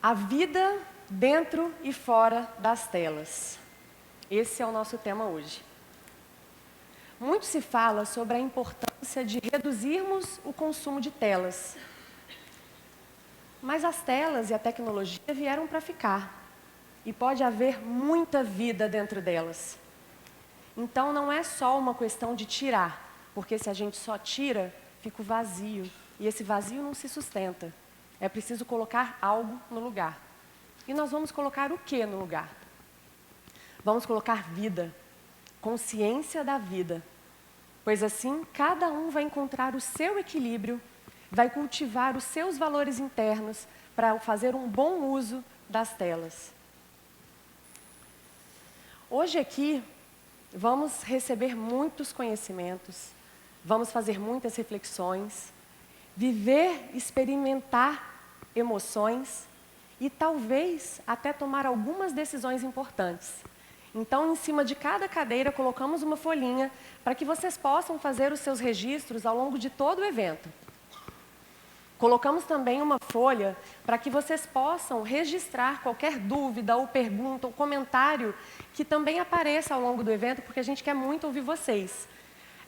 A vida dentro e fora das telas. Esse é o nosso tema hoje. Muito se fala sobre a importância de reduzirmos o consumo de telas. Mas as telas e a tecnologia vieram para ficar. E pode haver muita vida dentro delas. Então não é só uma questão de tirar, porque se a gente só tira, fica o vazio. E esse vazio não se sustenta. É preciso colocar algo no lugar. E nós vamos colocar o que no lugar? Vamos colocar vida, consciência da vida. Pois assim, cada um vai encontrar o seu equilíbrio, vai cultivar os seus valores internos para fazer um bom uso das telas. Hoje aqui, vamos receber muitos conhecimentos, vamos fazer muitas reflexões, viver, experimentar emoções e talvez até tomar algumas decisões importantes. Então, em cima de cada cadeira, colocamos uma folhinha para que vocês possam fazer os seus registros ao longo de todo o evento. Colocamos também uma folha para que vocês possam registrar qualquer dúvida ou pergunta ou comentário que também apareça ao longo do evento, porque a gente quer muito ouvir vocês.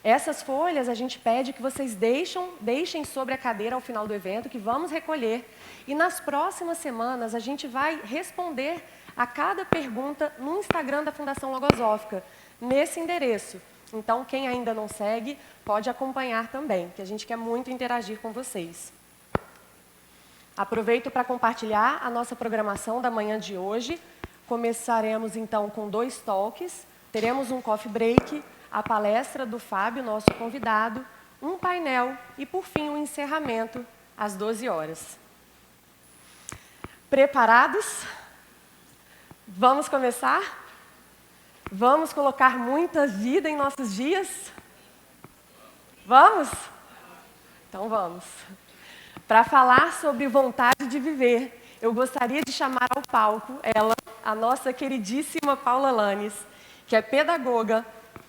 Essas folhas a gente pede que vocês deixem sobre a cadeira ao final do evento, que vamos recolher. E nas próximas semanas a gente vai responder a cada pergunta no Instagram da Fundação Logosófica, nesse endereço. Então, quem ainda não segue, pode acompanhar também, que a gente quer muito interagir com vocês. Aproveito para compartilhar a nossa programação da manhã de hoje. Começaremos então com 2 talks, teremos um coffee break, a palestra do Fábio, nosso convidado, um painel e, por fim, um encerramento às 12 horas. Preparados? Vamos começar? Vamos colocar muita vida em nossos dias? Vamos? Então vamos. Para falar sobre vontade de viver, eu gostaria de chamar ao palco ela, a nossa queridíssima Paula Lanes, que é pedagoga,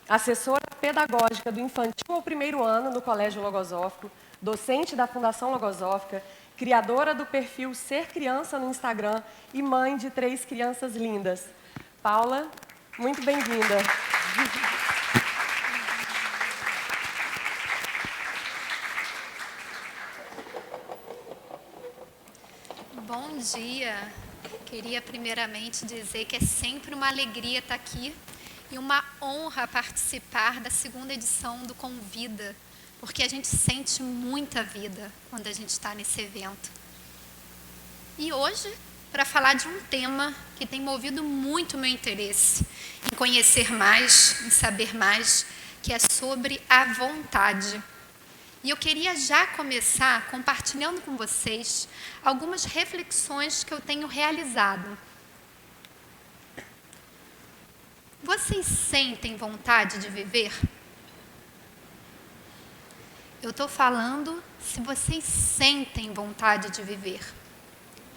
assessora pedagógica do infantil ao 1º ano no Colégio Logosófico, docente da Fundação Logosófica, criadora do perfil Ser Criança no Instagram e mãe de 3 crianças lindas. Paula, muito bem-vinda. Bom dia! Queria primeiramente dizer que é sempre uma alegria estar aqui e uma honra participar da 2ª edição do Convida, porque a gente sente muita vida quando a gente está nesse evento. E hoje, para falar de um tema que tem movido muito meu interesse, em conhecer mais, em saber mais, que é sobre a vontade. E eu queria já começar compartilhando com vocês algumas reflexões que eu tenho realizado. Vocês sentem vontade de viver? Eu estou falando se vocês sentem vontade de viver.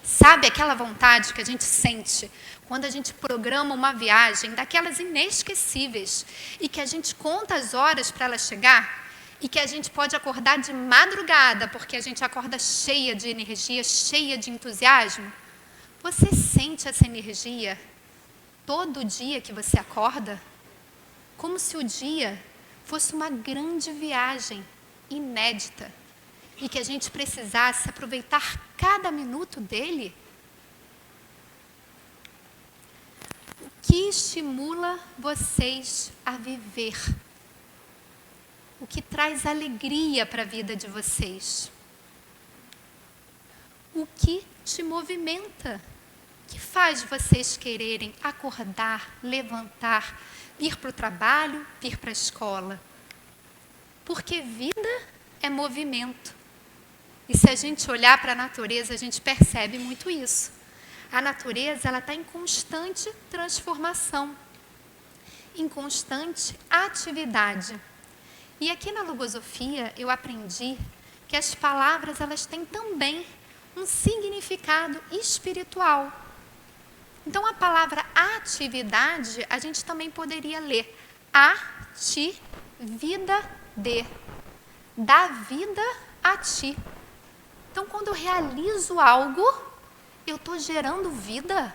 Sabe aquela vontade que a gente sente quando a gente programa uma viagem daquelas inesquecíveis e que a gente conta as horas para ela chegar? E que a gente pode acordar de madrugada, porque a gente acorda cheia de energia, cheia de entusiasmo. Você sente essa energia todo dia que você acorda? Como se o dia fosse uma grande viagem inédita e que a gente precisasse aproveitar cada minuto dele? O que estimula vocês a viver? O que traz alegria para a vida de vocês? O que te movimenta? O que faz vocês quererem acordar, levantar, ir para o trabalho, ir para a escola? Porque vida é movimento. E se a gente olhar para a natureza, a gente percebe muito isso. A natureza ela está em constante transformação, em constante atividade. E aqui na Logosofia eu aprendi que as palavras elas têm também um significado espiritual. Então a palavra atividade a gente também poderia ler ati, vida de, dá vida a ti. Então quando eu realizo algo, eu estou gerando vida.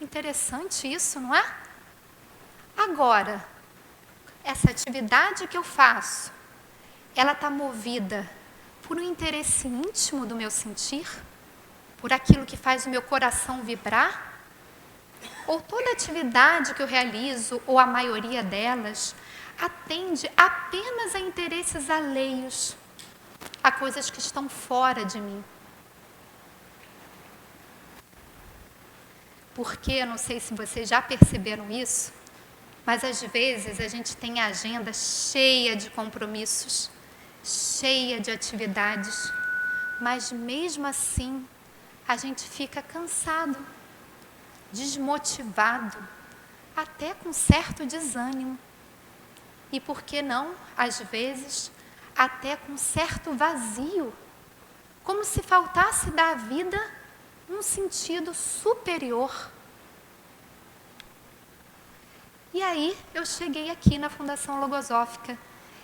Interessante isso, não é? Agora, essa atividade que eu faço, ela está movida por um interesse íntimo do meu sentir? Por aquilo que faz o meu coração vibrar? Ou toda atividade que eu realizo, ou a maioria delas, atende apenas a interesses alheios, a coisas que estão fora de mim? Porque, eu não sei se vocês já perceberam isso, mas às vezes a gente tem a agenda cheia de compromissos, cheia de atividades, mas mesmo assim a gente fica cansado, desmotivado, até com certo desânimo. E por que não, às vezes, até com certo vazio, como se faltasse da vida um sentido superior. E aí eu cheguei aqui na Fundação Logosófica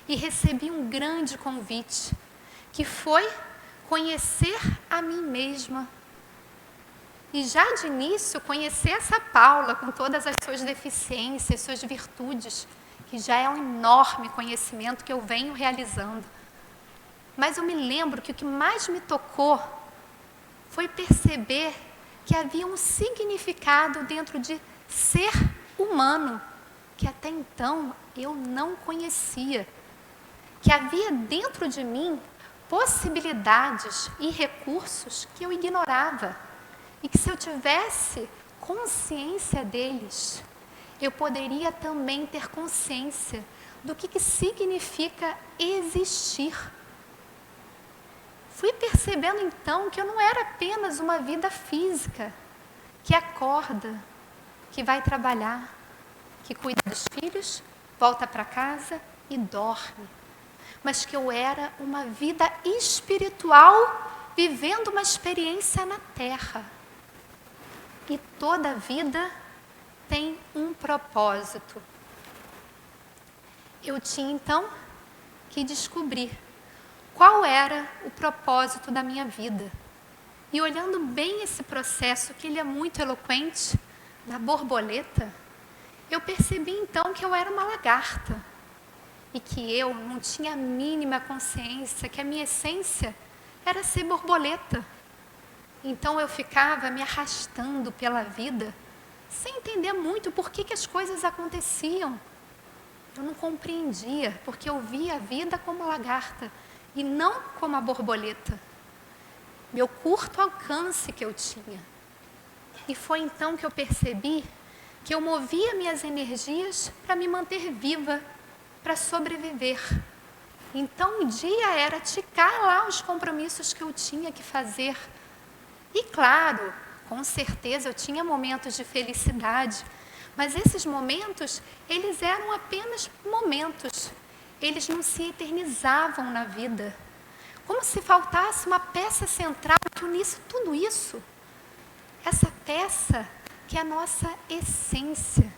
e recebi um grande convite, que foi conhecer a mim mesma. E já de início conhecer essa Paula com todas as suas deficiências, suas virtudes, que já é um enorme conhecimento que eu venho realizando. Mas eu me lembro que o que mais me tocou foi perceber que havia um significado dentro de ser humano, que até então eu não conhecia. Que havia dentro de mim possibilidades e recursos que eu ignorava. E que se eu tivesse consciência deles, eu poderia também ter consciência do que significa existir. Fui percebendo então que eu não era apenas uma vida física, que acorda, que vai trabalhar, que cuida dos filhos, volta para casa e dorme. Mas que eu era uma vida espiritual, vivendo uma experiência na Terra. E toda vida tem um propósito. Eu tinha então que descobrir qual era o propósito da minha vida. E olhando bem esse processo, que ele é muito eloquente, da borboleta, eu percebi então que eu era uma lagarta. E que eu não tinha a mínima consciência que a minha essência era ser borboleta. Então eu ficava me arrastando pela vida, sem entender muito por que as coisas aconteciam. Eu não compreendia, porque eu via a vida como lagarta e não como a borboleta. Meu curto alcance que eu tinha. E foi então que eu percebi que eu movia minhas energias para me manter viva, para sobreviver. Então o dia era ticar lá os compromissos que eu tinha que fazer. E claro, com certeza eu tinha momentos de felicidade, mas esses momentos, eles eram apenas momentos. Eles não se eternizavam na vida. Como se faltasse uma peça central que unisse tudo isso. Essa peça que é a nossa essência,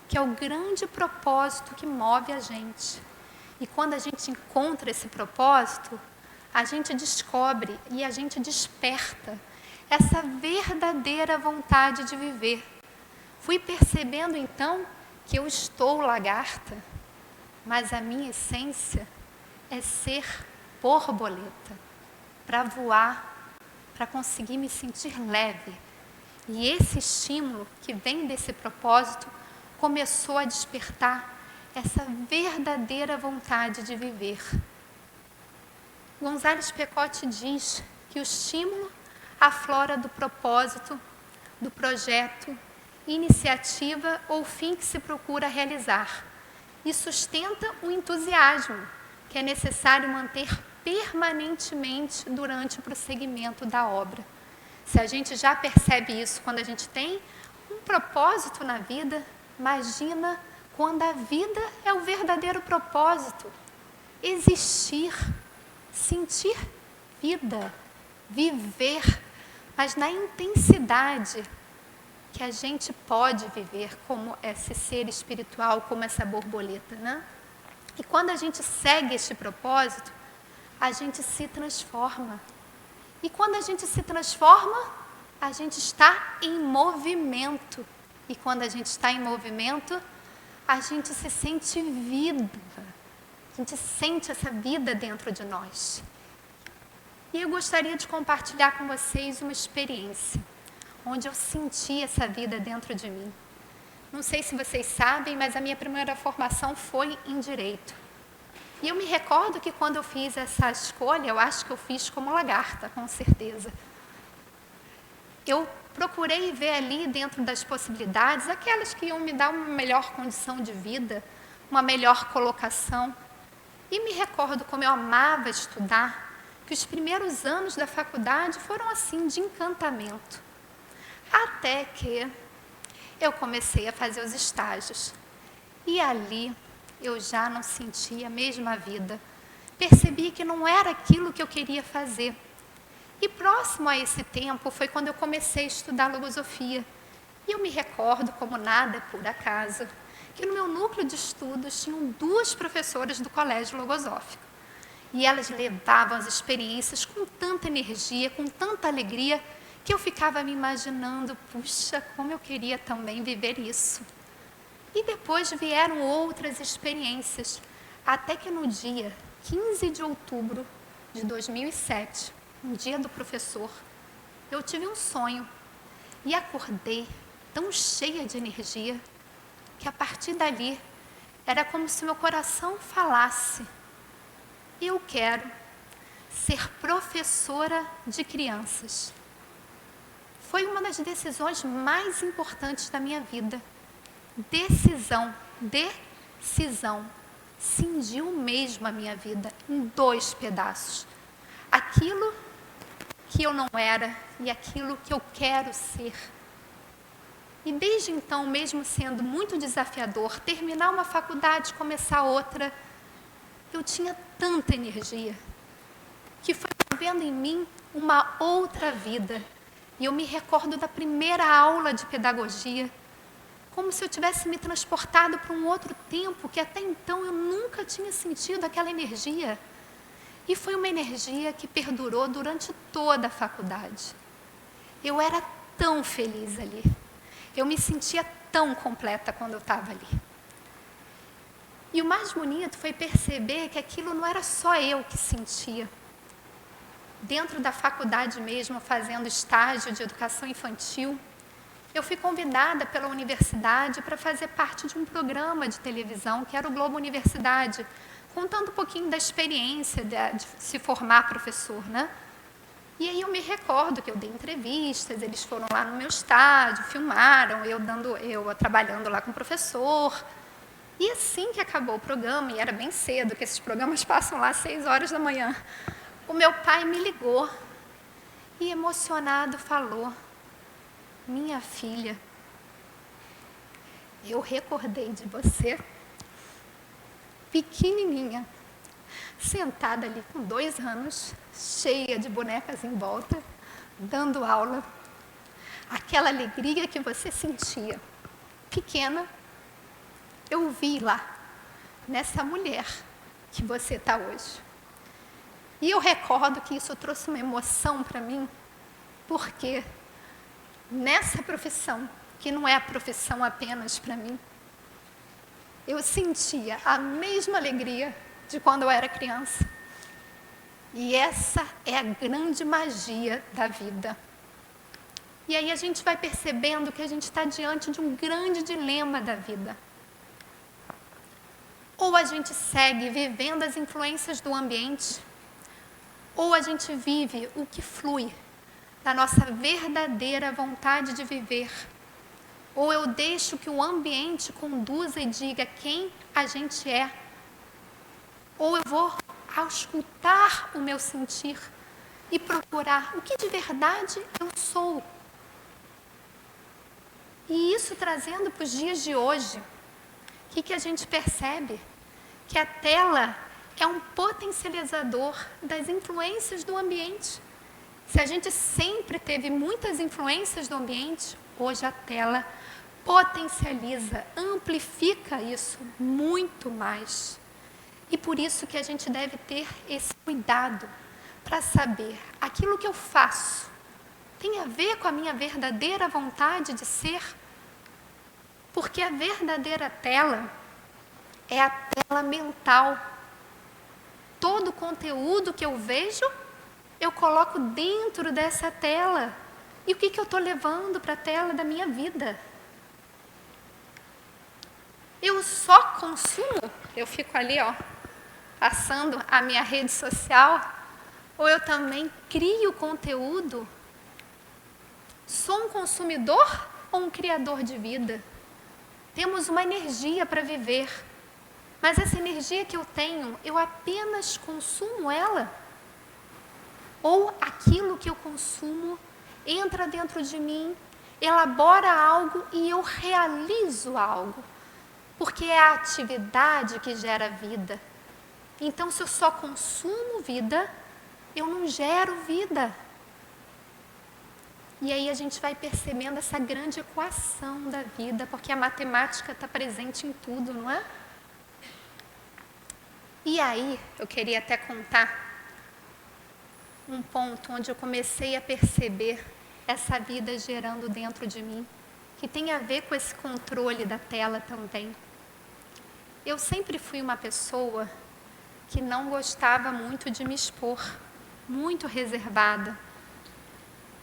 que é o grande propósito que move a gente. E quando a gente encontra esse propósito, a gente descobre e a gente desperta essa verdadeira vontade de viver. Fui percebendo então que eu estou lagarta, mas a minha essência é ser borboleta, para voar, para conseguir me sentir leve. E esse estímulo que vem desse propósito começou a despertar essa verdadeira vontade de viver. Gonzales Pecote diz que o estímulo aflora do propósito, do projeto, iniciativa ou fim que se procura realizar e sustenta o entusiasmo que é necessário manter permanentemente durante o prosseguimento da obra. Se a gente já percebe isso quando a gente tem um propósito na vida, imagina quando a vida é o verdadeiro propósito. Existir, sentir vida, viver, mas na intensidade que a gente pode viver como esse ser espiritual, como essa borboleta, né? E quando a gente segue este propósito, a gente se transforma. E quando a gente se transforma, A gente está em movimento. E quando a gente está em movimento, a gente se sente viva. A gente sente essa vida dentro de nós. E eu gostaria de compartilhar com vocês uma experiência onde eu senti essa vida dentro de mim. Não sei se vocês sabem, mas a minha primeira formação foi em Direito. E eu me recordo que quando eu fiz essa escolha, eu acho que eu fiz como lagarta, com certeza. Eu procurei ver ali dentro das possibilidades, aquelas que iam me dar uma melhor condição de vida, uma melhor colocação. E me recordo como eu amava estudar, que os primeiros anos da faculdade foram assim, de encantamento. Até que eu comecei a fazer os estágios. E ali eu já não sentia a mesma vida. Percebi que não era aquilo que eu queria fazer. E próximo a esse tempo foi quando eu comecei a estudar logosofia. E eu me recordo, como nada é por acaso, que no meu núcleo de estudos tinham 2 professoras do colégio logosófico. E elas levavam as experiências com tanta energia, com tanta alegria, que eu ficava me imaginando, puxa, como eu queria também viver isso. E depois vieram outras experiências, até que no dia 15 de outubro de 2007, no dia do professor, eu tive um sonho e acordei tão cheia de energia que a partir dali era como se meu coração falasse: eu quero ser professora de crianças. Foi uma das decisões mais importantes da minha vida. Decisão. Cindiu mesmo a minha vida em 2 pedaços. Aquilo que eu não era e aquilo que eu quero ser. E desde então, mesmo sendo muito desafiador, terminar uma faculdade, começar outra, eu tinha tanta energia que foi vendo em mim uma outra vida. E eu me recordo da primeira aula de pedagogia, como se eu tivesse me transportado para um outro tempo que até então eu nunca tinha sentido aquela energia. E foi uma energia que perdurou durante toda a faculdade. Eu era tão feliz ali. Eu me sentia tão completa quando eu estava ali. E o mais bonito foi perceber que aquilo não era só eu que sentia. Dentro da faculdade mesmo, fazendo estágio de educação infantil, eu fui convidada pela universidade para fazer parte de um programa de televisão, que era o Globo Universidade, contando um pouquinho da experiência de se formar professor, né? E aí eu me recordo que eu dei entrevistas, eles foram lá no meu estádio, filmaram, eu trabalhando lá com o professor. E assim que acabou o programa, e era bem cedo, que esses programas passam lá às 6 horas da manhã, o meu pai me ligou e, emocionado, falou: minha filha, eu recordei de você, pequenininha, sentada ali com 2 anos, cheia de bonecas em volta, dando aula. Aquela alegria que você sentia, pequena, eu vi lá, nessa mulher que você está hoje. E eu recordo que isso trouxe uma emoção para mim, porque nessa profissão, que não é a profissão apenas para mim, eu sentia a mesma alegria de quando eu era criança. E essa é a grande magia da vida. E aí a gente vai percebendo que a gente está diante de um grande dilema da vida. Ou a gente segue vivendo as influências do ambiente, ou a gente vive o que flui da nossa verdadeira vontade de viver. Ou eu deixo que o ambiente conduza e diga quem a gente é. Ou eu vou auscultar o meu sentir e procurar o que de verdade eu sou. E isso trazendo para os dias de hoje, o que a gente percebe? Que a tela é um potencializador das influências do ambiente. Se a gente sempre teve muitas influências do ambiente, hoje a tela potencializa, amplifica isso muito mais. E por isso que a gente deve ter esse cuidado para saber aquilo que eu faço, tem a ver com a minha verdadeira vontade de ser? Porque a verdadeira tela é a tela mental. Todo o conteúdo que eu vejo, eu coloco dentro dessa tela. E o que eu estou levando para a tela da minha vida? Eu só consumo, eu fico ali, passando a minha rede social, ou eu também crio conteúdo? Sou um consumidor ou um criador de vida? Temos uma energia para viver, mas essa energia que eu tenho, eu apenas consumo ela? Ou aquilo que eu consumo entra dentro de mim, elabora algo e eu realizo algo? Porque é a atividade que gera vida. Então, se eu só consumo vida, eu não gero vida. E aí a gente vai percebendo essa grande equação da vida, porque a matemática está presente em tudo, não é? E aí, eu queria até contar um ponto onde eu comecei a perceber essa vida gerando dentro de mim, que tem a ver com esse controle da tela também. Eu sempre fui uma pessoa que não gostava muito de me expor, muito reservada.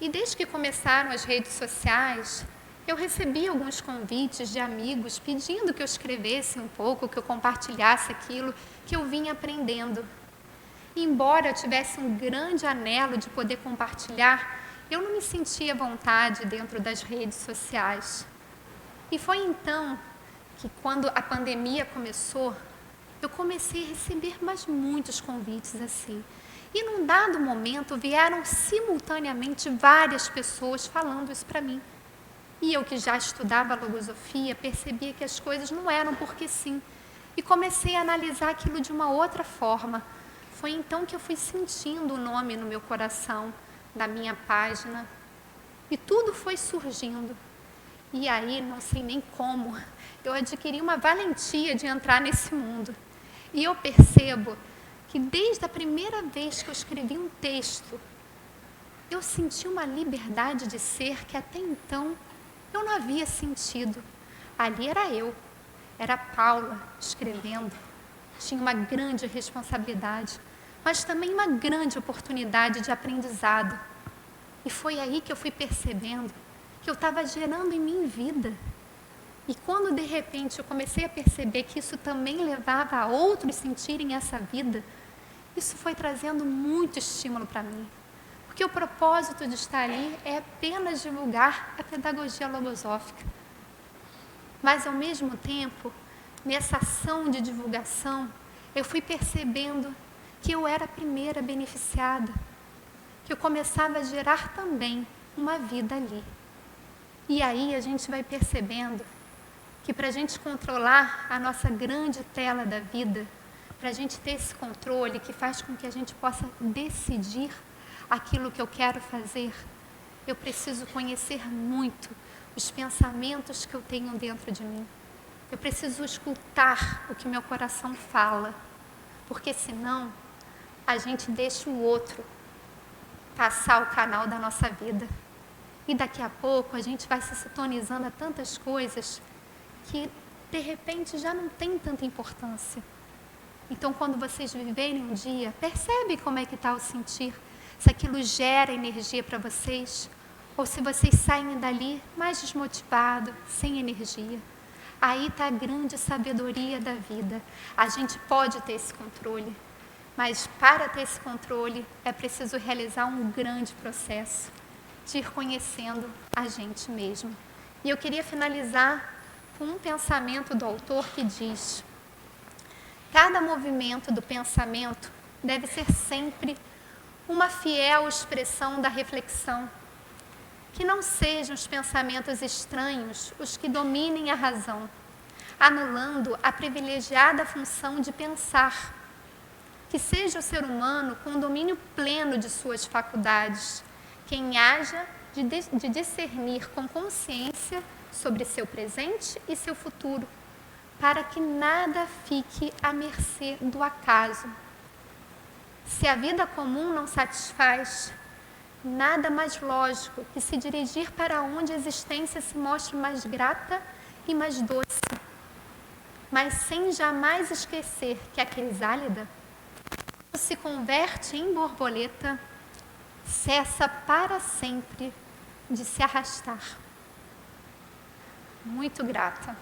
E desde que começaram as redes sociais, eu recebi alguns convites de amigos pedindo que eu escrevesse um pouco, que eu compartilhasse aquilo que eu vinha aprendendo. E embora eu tivesse um grande anelo de poder compartilhar, eu não me sentia à vontade dentro das redes sociais. E foi então que, quando a pandemia começou, eu comecei a receber muitos convites assim. E num dado momento vieram simultaneamente várias pessoas falando isso para mim. E eu, que já estudava logosofia, percebia que as coisas não eram porque sim. E comecei a analisar aquilo de uma outra forma. Foi então que eu fui sentindo o nome no meu coração, da minha página. E tudo foi surgindo. E aí, não sei nem como, eu adquiri uma valentia de entrar nesse mundo. E eu percebo que desde a primeira vez que eu escrevi um texto, eu senti uma liberdade de ser que até então eu não havia sentido. Ali era Paula escrevendo. Tinha uma grande responsabilidade, mas também uma grande oportunidade de aprendizado. E foi aí que eu fui percebendo que eu estava gerando em mim vida. E quando de repente eu comecei a perceber que isso também levava a outros sentirem essa vida, isso foi trazendo muito estímulo para mim. Porque o propósito de estar ali é apenas divulgar a pedagogia logosófica. Mas, ao mesmo tempo, nessa ação de divulgação, eu fui percebendo que eu era a primeira beneficiada, que eu começava a gerar também uma vida ali. E aí a gente vai percebendo que para a gente controlar a nossa grande tela da vida, para a gente ter esse controle que faz com que a gente possa decidir aquilo que eu quero fazer, eu preciso conhecer muito os pensamentos que eu tenho dentro de mim. Eu preciso escutar o que meu coração fala, porque senão a gente deixa o outro passar o canal da nossa vida. E daqui a pouco a gente vai se sintonizando a tantas coisas que de repente já não tem tanta importância. Então, quando vocês viverem um dia, percebe como é que está o sentir, se aquilo gera energia para vocês, ou se vocês saem dali mais desmotivados, sem energia. Aí está a grande sabedoria da vida. A gente pode ter esse controle, mas para ter esse controle é preciso realizar um grande processo de ir conhecendo a gente mesmo. E eu queria finalizar com um pensamento do autor que diz: cada movimento do pensamento deve ser sempre uma fiel expressão da reflexão, que não sejam os pensamentos estranhos os que dominem a razão, anulando a privilegiada função de pensar, que seja o ser humano com domínio pleno de suas faculdades, quem haja de discernir com consciência sobre seu presente e seu futuro, para que nada fique à mercê do acaso. Se a vida comum não satisfaz, nada mais lógico que se dirigir para onde a existência se mostre mais grata e mais doce, mas sem jamais esquecer que a crisálida, quando se converte em borboleta, cessa para sempre de se arrastar. Muito grata.